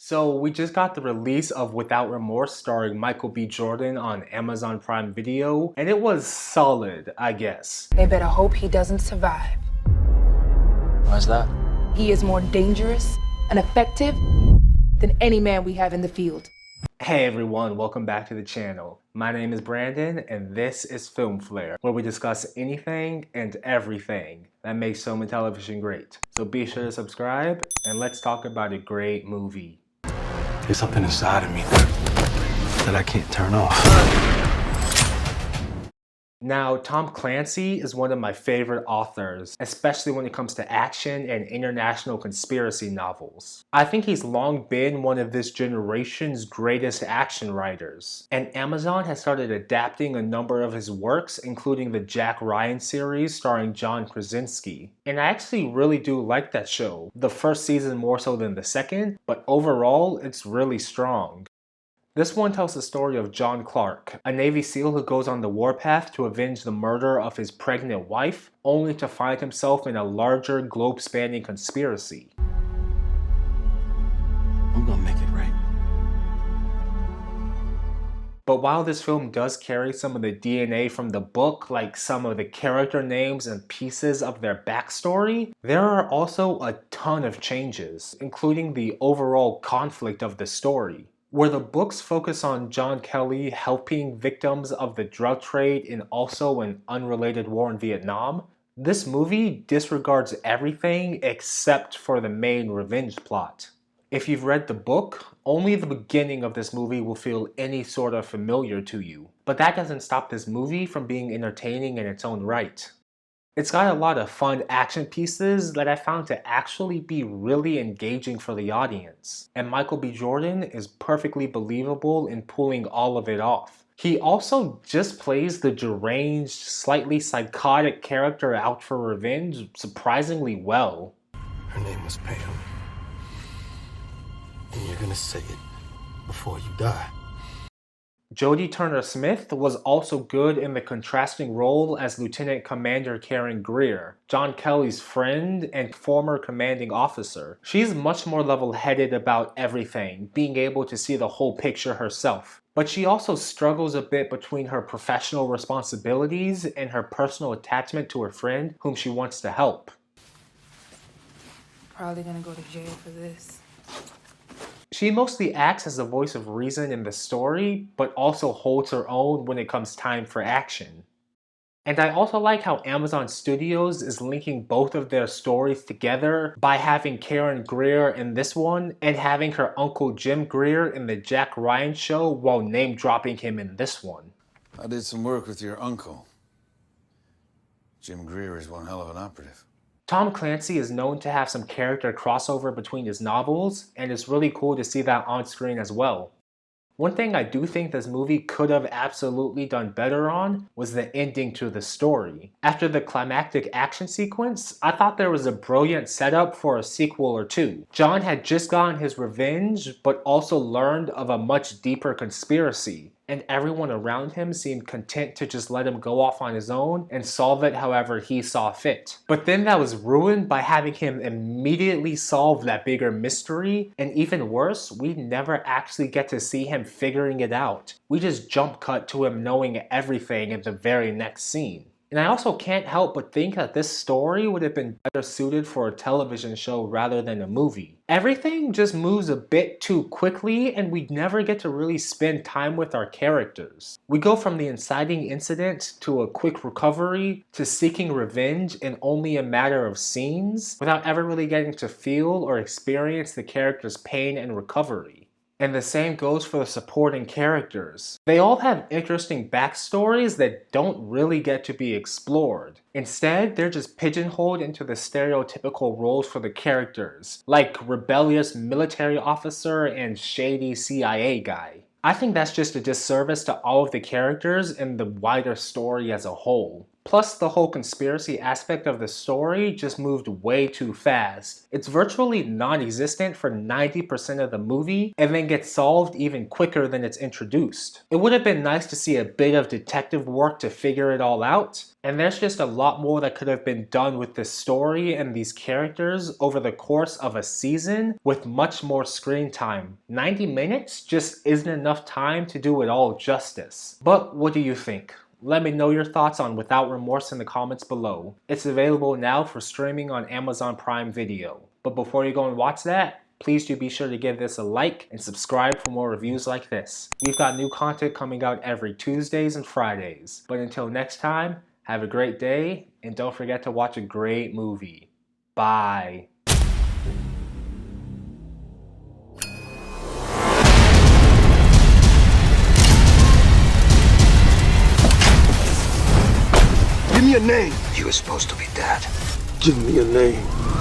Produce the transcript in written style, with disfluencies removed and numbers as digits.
So we just got the release of Without Remorse starring Michael B. Jordan on Amazon Prime Video, and it was solid, I guess. They better hope he doesn't survive. Why's that? He is more dangerous and effective than any man we have in the field. Hey everyone, welcome back to the channel. My name is Brandon, and this is Film Flare, where we discuss anything and everything that makes film and television great. So be sure to subscribe, and let's talk about a great movie. There's something inside of me that I can't turn off. Now, Tom Clancy is one of my favorite authors, especially when it comes to action and international conspiracy novels. I think he's long been one of this generation's greatest action writers, and Amazon has started adapting a number of his works, including the Jack Ryan series starring John Krasinski. And I actually really do like that show, the first season more so than the second, but overall it's really strong. This one tells the story of John Clark, a Navy SEAL who goes on the warpath to avenge the murder of his pregnant wife, only to find himself in a larger globe-spanning conspiracy. I'm gonna make it right. But while this film does carry some of the DNA from the book, like some of the character names and pieces of their backstory, there are also a ton of changes, including the overall conflict of the story. Where the books focus on John Kelly helping victims of the drug trade in also an unrelated war in Vietnam, this movie disregards everything except for the main revenge plot. If you've read the book, only the beginning of this movie will feel any sort of familiar to you. But that doesn't stop this movie from being entertaining in its own right. It's got a lot of fun action pieces that I found to actually be really engaging for the audience, and Michael B. Jordan is perfectly believable in pulling all of it off. He also just plays the deranged, slightly psychotic character out for revenge surprisingly well. Her name was Pam. And you're gonna say it before you die. Jodie Turner-Smith was also good in the contrasting role as Lieutenant Commander Karen Greer, John Kelly's friend and former commanding officer. She's much more level-headed about everything, being able to see the whole picture herself. But she also struggles a bit between her professional responsibilities and her personal attachment to her friend whom she wants to help. Probably gonna go to jail for this. She mostly acts as the voice of reason in the story, but also holds her own when it comes time for action. And I also like how Amazon Studios is linking both of their stories together by having Karen Greer in this one and having her uncle Jim Greer in the Jack Ryan show while name dropping him in this one. I did some work with your uncle. Jim Greer is one hell of an operative. Tom Clancy is known to have some character crossover between his novels, and it's really cool to see that on screen as well. One thing I do think this movie could have absolutely done better on was the ending to the story. After the climactic action sequence, I thought there was a brilliant setup for a sequel or two. John had just gotten his revenge, but also learned of a much deeper conspiracy, and everyone around him seemed content to just let him go off on his own and solve it however he saw fit. But then that was ruined by having him immediately solve that bigger mystery, and even worse, we never actually get to see him figuring it out. We just jump cut to him knowing everything in the very next scene. And I also can't help but think that this story would have been better suited for a television show rather than a movie. Everything just moves a bit too quickly, and we never get to really spend time with our characters. We go from the inciting incident to a quick recovery to seeking revenge in only a matter of scenes without ever really getting to feel or experience the character's pain and recovery. And the same goes for the supporting characters. They all have interesting backstories that don't really get to be explored. Instead, they're just pigeonholed into the stereotypical roles for the characters, like rebellious military officer and shady CIA guy. I think that's just a disservice to all of the characters and the wider story as a whole. Plus, the whole conspiracy aspect of the story just moved way too fast. It's virtually non-existent for 90% of the movie, and then gets solved even quicker than it's introduced. It would have been nice to see a bit of detective work to figure it all out, and there's just a lot more that could have been done with this story and these characters over the course of a season with much more screen time. 90 minutes just isn't enough time to do it all justice. But what do you think? Let me know your thoughts on Without Remorse in the comments below. It's available now for streaming on Amazon Prime Video. But before you go and watch that, please do be sure to give this a like and subscribe for more reviews like this. We've got new content coming out every Tuesdays and Fridays. But until next time, have a great day, and don't forget to watch a great movie. Bye. Give me a name. He was supposed to be dead. Give me a name.